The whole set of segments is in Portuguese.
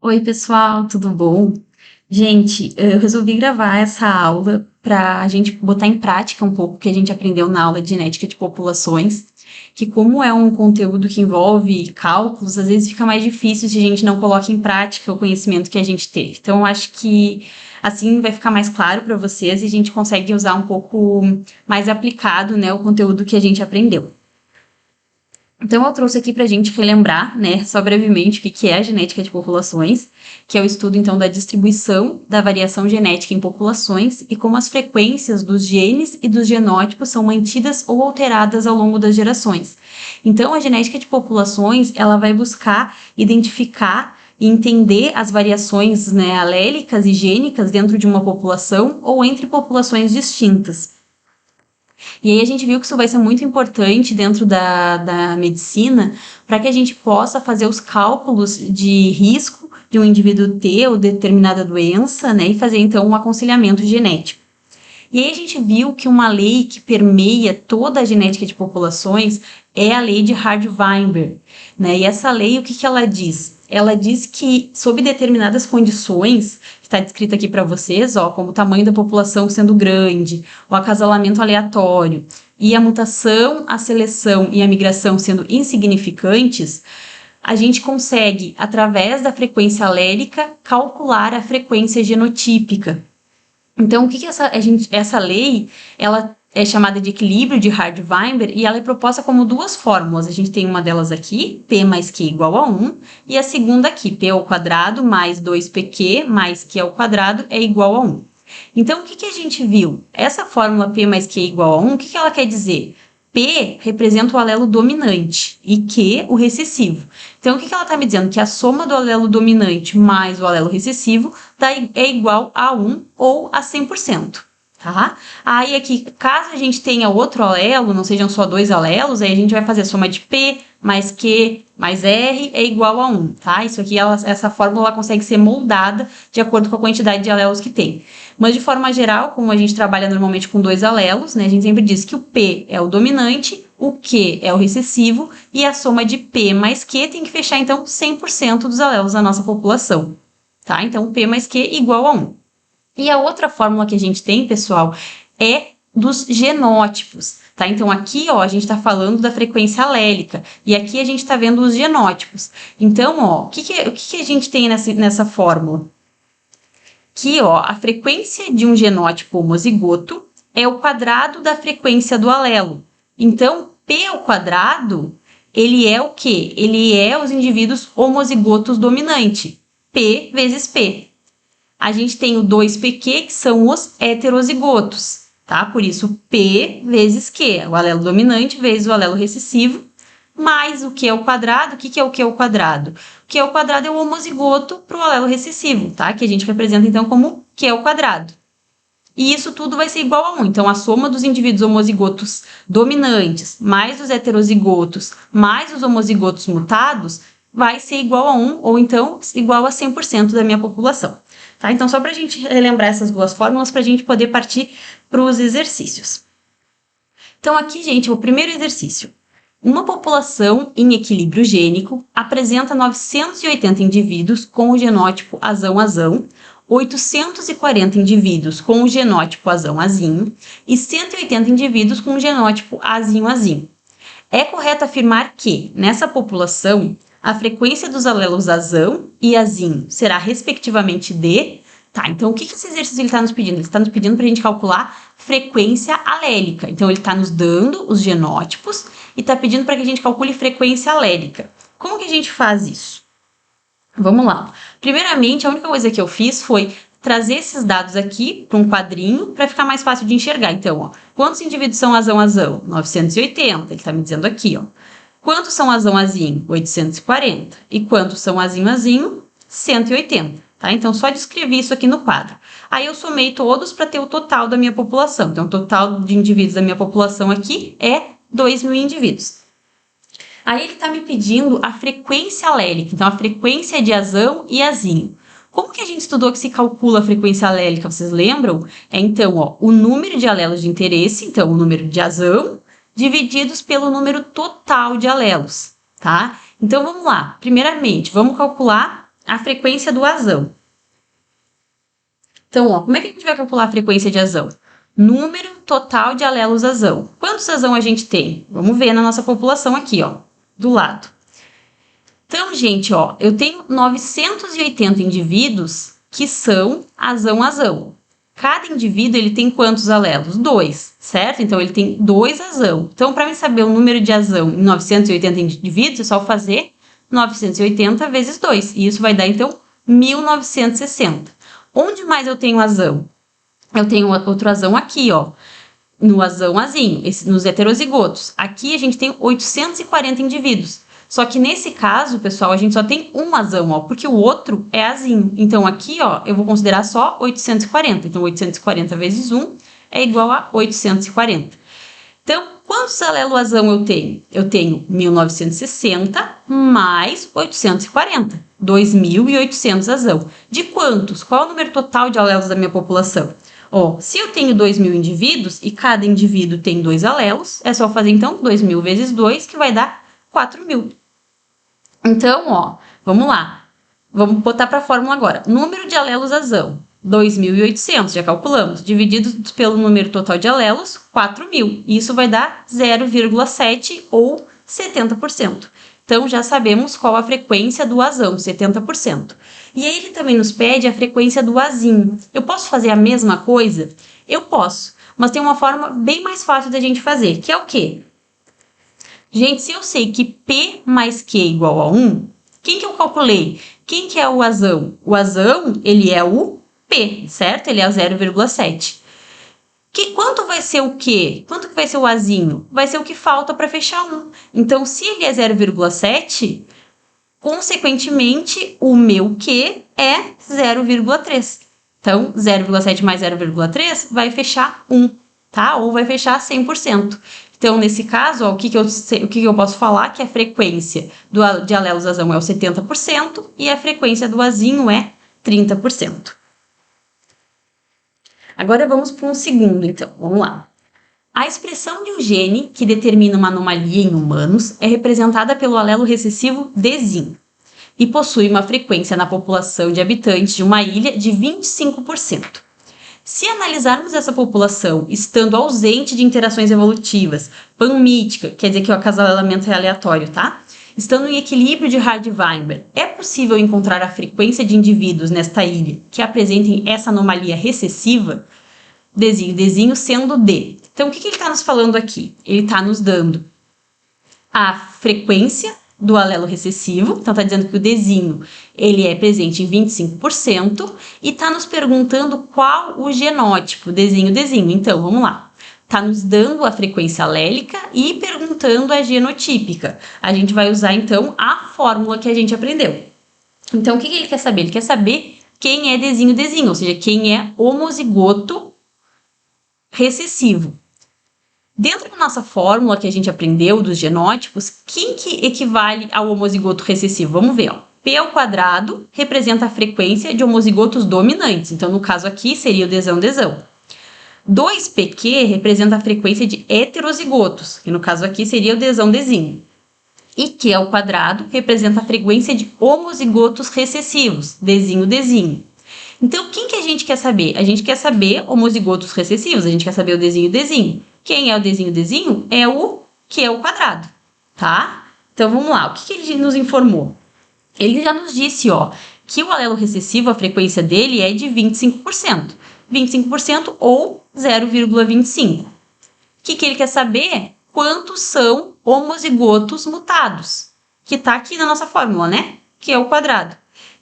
Oi, pessoal, tudo bom? Gente, eu resolvi gravar essa aula para a gente botar em prática um pouco o que a gente aprendeu na aula de genética de populações, que como é um conteúdo que envolve cálculos, às vezes fica mais difícil se a gente não coloca em prática o conhecimento que a gente teve. Então, eu acho que assim vai ficar mais claro para vocês e a gente consegue usar um pouco mais aplicado, né, o conteúdo que a gente aprendeu. Então, eu trouxe aqui para a gente relembrar, né, só brevemente, o que é a genética de populações, que é o estudo, então, da distribuição da variação genética em populações e como as frequências dos genes e dos genótipos são mantidas ou alteradas ao longo das gerações. Então, a genética de populações, ela vai buscar identificar e entender as variações, né, alélicas e gênicas dentro de uma população ou entre populações distintas. E aí a gente viu que isso vai ser muito importante dentro da medicina para que a gente possa fazer os cálculos de risco de um indivíduo ter ou determinada doença, né, e fazer então um aconselhamento genético. E aí a gente viu que uma lei que permeia toda a genética de populações é a lei de Hardy-Weinberg, né? E essa lei, o que ela diz? Ela diz que, sob determinadas condições, que está descrita aqui para vocês, ó, como o tamanho da população sendo grande, o acasalamento aleatório, e a mutação, a seleção e a migração sendo insignificantes, a gente consegue, através da frequência alélica, calcular a frequência genotípica. Então, o que essa lei, ela é chamada de equilíbrio de Hardy-Weinberg e ela é proposta como duas fórmulas. A gente tem uma delas aqui, P mais Q igual a 1, e a segunda aqui, P ao quadrado mais 2PQ mais Q ao quadrado é igual a 1. Então, o que a gente viu? Essa fórmula P mais Q igual a 1, o que ela quer dizer? P representa o alelo dominante e Q o recessivo. Então, o que ela está me dizendo? Que a soma do alelo dominante mais o alelo recessivo é igual a 1 ou a 100%. Tá? Aí aqui, caso a gente tenha outro alelo, não sejam só dois alelos, aí a gente vai fazer a soma de P mais Q mais R é igual a 1, tá? Isso aqui, essa fórmula ela consegue ser moldada de acordo com a quantidade de alelos que tem. Mas de forma geral, como a gente trabalha normalmente com dois alelos, né, a gente sempre diz que o P é o dominante, o Q é o recessivo e a soma de P mais Q tem que fechar, então, 100% dos alelos da nossa população, tá? Então, P mais Q igual a 1. E a outra fórmula que a gente tem, pessoal, é dos genótipos, tá? Então, aqui, ó, a gente está falando da frequência alélica e aqui a gente está vendo os genótipos. Então, ó, o que a gente tem nessa fórmula? Que, ó, a frequência de um genótipo homozigoto é o quadrado da frequência do alelo. Então, P ao quadrado, ele é o quê? Ele é os indivíduos homozigotos dominante. P vezes P. A gente tem o 2PQ, que são os heterozigotos, tá? Por isso, P vezes Q, o alelo dominante vezes o alelo recessivo, mais o Q ao quadrado. O que é o Q ao quadrado? O Q ao quadrado é o homozigoto para o alelo recessivo, tá? Que a gente representa, então, como Q ao quadrado. E isso tudo vai ser igual a 1. Então, a soma dos indivíduos homozigotos dominantes, mais os heterozigotos, mais os homozigotos mutados, vai ser igual a 1, ou então igual a 100% da minha população. Tá? Então, só para a gente relembrar essas duas fórmulas, para a gente poder partir para os exercícios. Então, aqui, gente, o primeiro exercício. Uma população em equilíbrio gênico apresenta 980 indivíduos com o genótipo azão-azão, 840 indivíduos com o genótipo azão-azinho e 180 indivíduos com o genótipo azinho-azinho. É correto afirmar que, nessa população, a frequência dos alelos azão e azinho será respectivamente de... Tá, então o que esse exercício está nos pedindo? Ele está nos pedindo para a gente calcular frequência alélica. Então ele está nos dando os genótipos e está pedindo para que a gente calcule frequência alélica. Como que a gente faz isso? Vamos lá. Primeiramente, a única coisa que eu fiz foi trazer esses dados aqui para um quadrinho para ficar mais fácil de enxergar. Então, ó, quantos indivíduos são azão-azão? 980, ele está me dizendo aqui, ó. Quantos são azão-azinho? 840. E quantos são azinho-azinho? 180. Tá? Então, só descrevi isso aqui no quadro. Aí eu somei todos para ter o total da minha população. Então, o total de indivíduos da minha população aqui é 2.000 indivíduos. Aí ele está me pedindo a frequência alélica, então a frequência de azão e azinho. Como que a gente estudou que se calcula a frequência alélica? Vocês lembram? É então, ó, o número de alelos de interesse, então o número de azão, divididos pelo número total de alelos, tá? Então vamos lá. Primeiramente, vamos calcular a frequência do azão. Então, ó, como é que a gente vai calcular a frequência de azão? Número total de alelos azão. Quantos azão a gente tem? Vamos ver na nossa população aqui, ó, do lado. Então, gente, ó, eu tenho 980 indivíduos que são azão-azão. Cada indivíduo, ele tem quantos alelos? 2, certo? Então, ele tem 2 azão. Então, para mim saber o número de azão em 980 indivíduos, é só fazer 980 vezes 2. E isso vai dar, então, 1960. Onde mais eu tenho azão? Eu tenho outro azão aqui, ó, no azão-azinho, nos heterozigotos. Aqui a gente tem 840 indivíduos. Só que nesse caso, pessoal, a gente só tem um azão, ó, porque o outro é azinho. Então aqui, ó, eu vou considerar só 840. Então 840 vezes 1 é igual a 840. Então, quantos alelos azão eu tenho? Eu tenho 1960 mais 840. 2.800 azão. De quantos? Qual é o número total de alelos da minha população? Ó, se eu tenho 2.000 indivíduos e cada indivíduo tem 2 alelos, é só fazer então 2.000 vezes 2, que vai dar 4.000. Então, ó, vamos lá. Vamos botar para a fórmula agora. Número de alelos azão, 2.800, já calculamos. Dividido pelo número total de alelos, 4.000. Isso vai dar 0,7 ou 70%. Então, já sabemos qual a frequência do azão, 70%. E aí ele também nos pede a frequência do azinho. Eu posso fazer a mesma coisa? Eu posso, mas tem uma forma bem mais fácil da gente fazer, que é o quê? Gente, se eu sei que P mais Q é igual a 1, quem que eu calculei? Quem que é o azão? O azão, ele é o P, certo? Ele é o 0,7. Quanto vai ser o Q? Quanto que vai ser o azinho? Vai ser o que falta para fechar 1. Então, se ele é 0,7, consequentemente, o meu Q é 0,3. Então, 0,7 mais 0,3 vai fechar 1, tá? Ou vai fechar 100%. Então, nesse caso, ó, o que eu posso falar? Que a frequência de alelos azão é o 70% e a frequência do azinho é 30%. Agora vamos para um segundo, então. Vamos lá. A expressão de um gene que determina uma anomalia em humanos é representada pelo alelo recessivo Dzinho e possui uma frequência na população de habitantes de uma ilha de 25%. Se analisarmos essa população estando ausente de interações evolutivas, panmítica, quer dizer que o acasalamento é aleatório, tá? Estando em equilíbrio de Hardy-Weinberg, é possível encontrar a frequência de indivíduos nesta ilha que apresentem essa anomalia recessiva? Dzinho sendo D. Então, o que ele está nos falando aqui? Ele está nos dando a frequência do alelo recessivo, então está dizendo que o Dzinho ele é presente em 25% e está nos perguntando qual o genótipo, Dzinho. Então, vamos lá. Está nos dando a frequência alélica e perguntando a genotípica. A gente vai usar, então, a fórmula que a gente aprendeu. Então, o que ele quer saber? Ele quer saber quem é Dzinho, ou seja, quem é homozigoto recessivo. Dentro da nossa fórmula que a gente aprendeu dos genótipos, quem que equivale ao homozigoto recessivo? Vamos ver, ó. P ao quadrado representa a frequência de homozigotos dominantes. Então, no caso aqui, seria o desão. 2pq representa a frequência de heterozigotos, que no caso aqui seria o Dzinho. E Q ao quadrado representa a frequência de homozigotos recessivos, Dzinho. Então, quem que a gente quer saber? A gente quer saber homozigotos recessivos, a gente quer saber o Dzinho. Quem é o Dzinho? É o Q ao quadrado, tá? Então, vamos lá. O que ele nos informou? Ele já nos disse, ó, que o alelo recessivo, a frequência dele é de 25%. 25% ou 0,25. O que ele quer saber? Quantos são homozigotos mutados? Que está aqui na nossa fórmula, né? Que é o quadrado.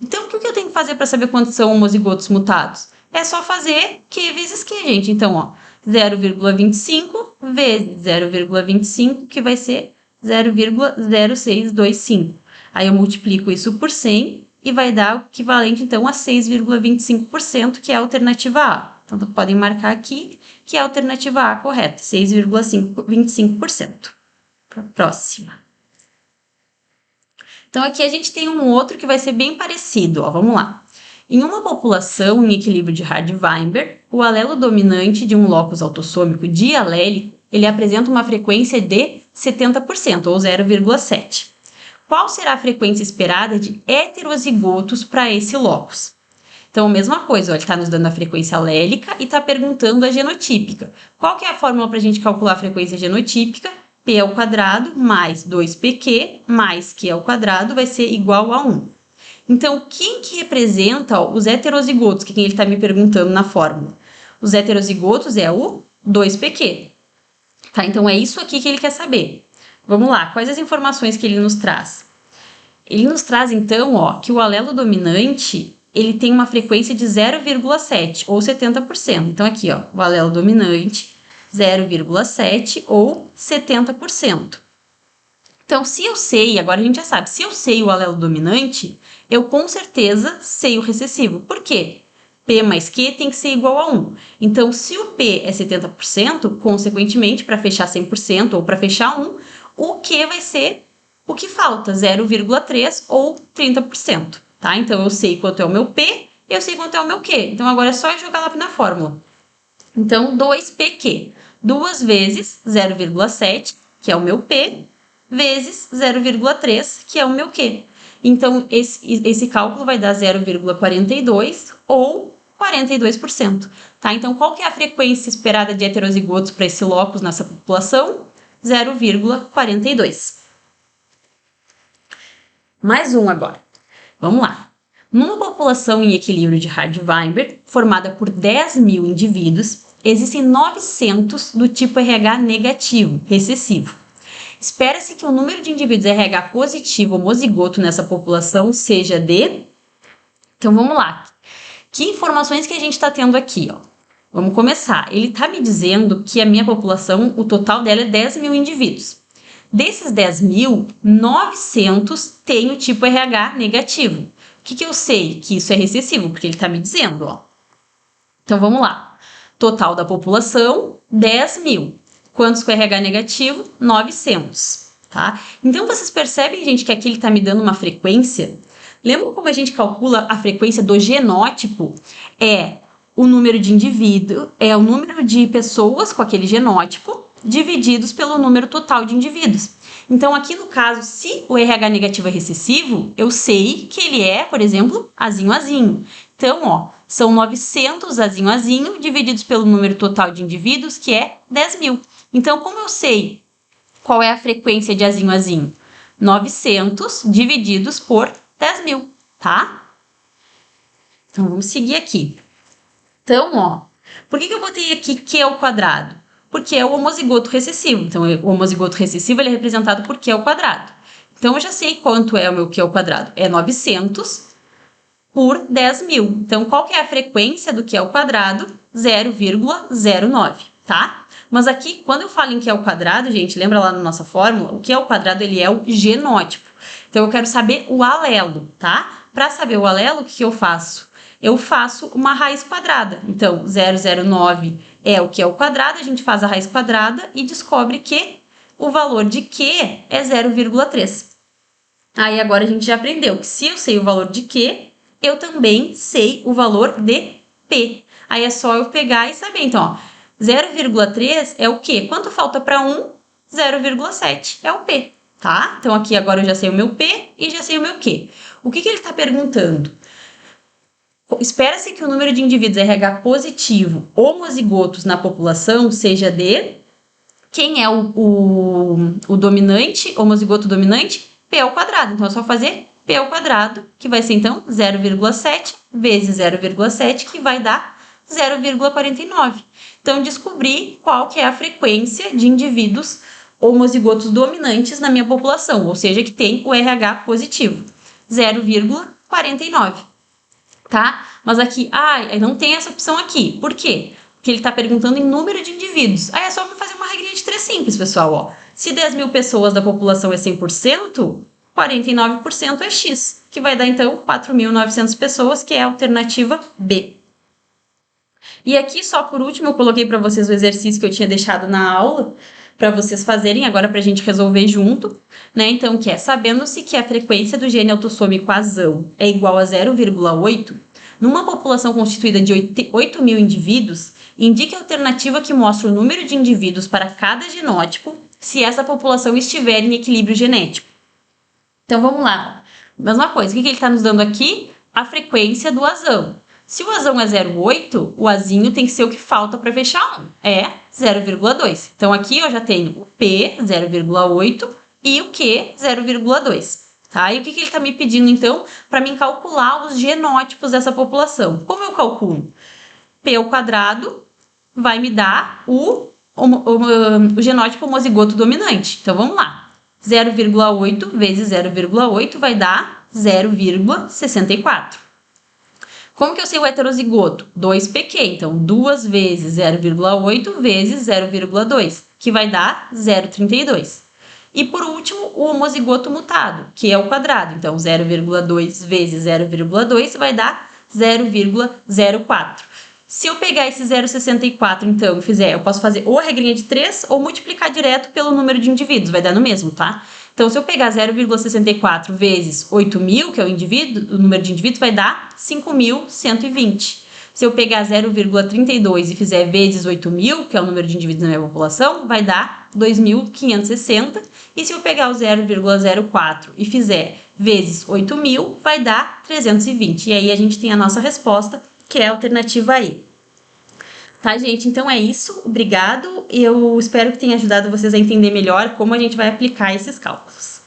Então, o que eu tenho que fazer para saber quantos são homozigotos mutados? É só fazer Q vezes Q, gente. Então, ó, 0,25 vezes 0,25, que vai ser 0,0625. Aí eu multiplico isso por 100 e vai dar o equivalente, então, a 6,25%, que é a alternativa A. Então, podem marcar aqui que é a alternativa A correta, 6,25%. Próxima. Então, aqui a gente tem um outro que vai ser bem parecido, ó, vamos lá. Em uma população em equilíbrio de Hardy-Weinberg, o alelo dominante de um locus autossômico dialélico, ele apresenta uma frequência de 70%, ou 0,7. qual será a frequência esperada de heterozigotos para esse locus? Então, a mesma coisa, ó, ele está nos dando a frequência alélica e está perguntando a genotípica. Qual que é a fórmula para a gente calcular a frequência genotípica? P ao quadrado mais 2pq mais q ao quadrado vai ser igual a 1. Então, quem que representa, ó, os heterozigotos, que quem ele está me perguntando na fórmula? Os heterozigotos é o 2pq. Tá? Então, é isso aqui que ele quer saber. Vamos lá, quais as informações que ele nos traz? Ele nos traz, então, ó, que o alelo dominante ele tem uma frequência de 0,7 ou 70%. Então, aqui, ó, o alelo dominante, 0,7 ou 70%. Então, se eu sei, agora a gente já sabe, se eu sei o alelo dominante, eu com certeza sei o recessivo. Por quê? P mais Q tem que ser igual a 1. Então, se o P é 70%, consequentemente, para fechar 100% ou para fechar 1, o Q vai ser o que falta, 0,3 ou 30%. Tá? Então, eu sei quanto é o meu P, eu sei quanto é o meu Q. Então, agora é só jogar lá na fórmula. Então, 2pq, 2 vezes 0,7, que é o meu P, vezes 0,3, que é o meu Q. Então, esse cálculo vai dar 0,42 ou 42%. Tá? Então, qual que é a frequência esperada de heterozigotos para esse locus nessa população? 0,42. Mais um agora. Vamos lá. Numa população em equilíbrio de Hardy-Weinberg, formada por 10 mil indivíduos, existem 900 do tipo RH negativo, recessivo. Espera-se que o número de indivíduos RH positivo homozigoto nessa população seja de... Então, vamos lá. Que informações que a gente está tendo aqui, ó? Vamos começar. Ele está me dizendo que a minha população, o total dela é 10 mil indivíduos. Desses 10 mil, 900 têm o tipo RH negativo. O que eu sei? Que isso é recessivo, porque ele está me dizendo, ó. Então, vamos lá. Total da população, 10 mil. Quantos com RH negativo? 900, tá? Então, vocês percebem, gente, que aqui ele está me dando uma frequência? Lembra como a gente calcula a frequência do genótipo? É o número de indivíduos, é o número de pessoas com aquele genótipo, divididos pelo número total de indivíduos. Então, aqui no caso, se o RH negativo é recessivo, eu sei que ele é, por exemplo, azinho azinho. Então, ó, são 900 azinho azinho divididos pelo número total de indivíduos, que é 10 mil. Então, como eu sei qual é a frequência de azinho azinho? 900 divididos por 10 mil, tá? Então, vamos seguir aqui. Então, ó, por que eu botei aqui Q ao quadrado? Porque é o homozigoto recessivo. Então, o homozigoto recessivo ele é representado por Q ao quadrado. Então, eu já sei quanto é o meu Q ao quadrado. É 900 por 10 mil. Então, qual que é a frequência do Q ao quadrado? 0,09, tá? Mas aqui, quando eu falo em Q ao quadrado, gente, lembra lá na nossa fórmula? O Q ao quadrado, ele é o genótipo. Então, eu quero saber o alelo, tá? Para saber o alelo, o que eu faço? Eu faço uma raiz quadrada. Então, 0,09 é o Q ao quadrado, a gente faz a raiz quadrada e descobre que o valor de Q é 0,3. Aí, agora a gente já aprendeu que se eu sei o valor de Q, eu também sei o valor de P. Aí, é só eu pegar e saber. Então, ó, 0,3 é o Q. Quanto falta para 1? 0,7 é o P, tá? Então, aqui agora eu já sei o meu P e já sei o meu Q. O que ele está perguntando? Espera-se que o número de indivíduos RH positivo homozigotos na população seja de... Quem é o dominante, homozigoto dominante? P ao quadrado. Então, é só fazer P ao quadrado, que vai ser, então, 0,7 vezes 0,7, que vai dar 0,49. Então, descobri qual que é a frequência de indivíduos homozigotos dominantes na minha população, ou seja, que tem o RH positivo, 0,49. Tá? Mas aqui, não tem essa opção aqui. Por quê? Porque ele está perguntando em número de indivíduos. Aí é só fazer uma regrinha de 3 simples, pessoal. Ó. Se 10 mil pessoas da população é 100%, 49% é X, que vai dar, então, 4.900 pessoas, que é a alternativa B. E aqui, só por último, eu coloquei para vocês o exercício que eu tinha deixado na aula, para vocês fazerem agora para a gente resolver junto, né? Então, que é, sabendo-se que a frequência do gene autossômico azão é igual a 0,8, numa população constituída de 8 mil indivíduos, indique a alternativa que mostra o número de indivíduos para cada genótipo se essa população estiver em equilíbrio genético. Então, vamos lá. Mesma coisa, o que ele está nos dando aqui? A frequência do azão. Se o azão é 0,8, o azinho tem que ser o que falta para fechar 1. É 0,2. Então, aqui eu já tenho o P, 0,8, e o Q, 0,2. Tá? E o que ele está me pedindo, então, para mim calcular os genótipos dessa população? Como eu calculo? P ao quadrado vai me dar o genótipo homozigoto dominante. Então, vamos lá. 0,8 vezes 0,8 vai dar 0,64. Como que eu sei o heterozigoto? 2pq, então 2 vezes 0,8 vezes 0,2, que vai dar 0,32. E por último, o homozigoto mutado, que é o quadrado. Então 0,2 vezes 0,2 vai dar 0,04. Se eu pegar esse 0,64, então, e fizer, eu posso fazer ou a regrinha de 3 ou multiplicar direto pelo número de indivíduos, vai dar no mesmo, tá? Então, se eu pegar 0,64 vezes 8.000, que é o número de indivíduos, vai dar 5.120. Se eu pegar 0,32 e fizer vezes 8.000, que é o número de indivíduos na minha população, vai dar 2.560. E se eu pegar o 0,04 e fizer vezes 8.000, vai dar 320. E aí a gente tem a nossa resposta, que é a alternativa E. Tá, gente? Então é isso. Obrigado. Eu espero que tenha ajudado vocês a entender melhor como a gente vai aplicar esses cálculos.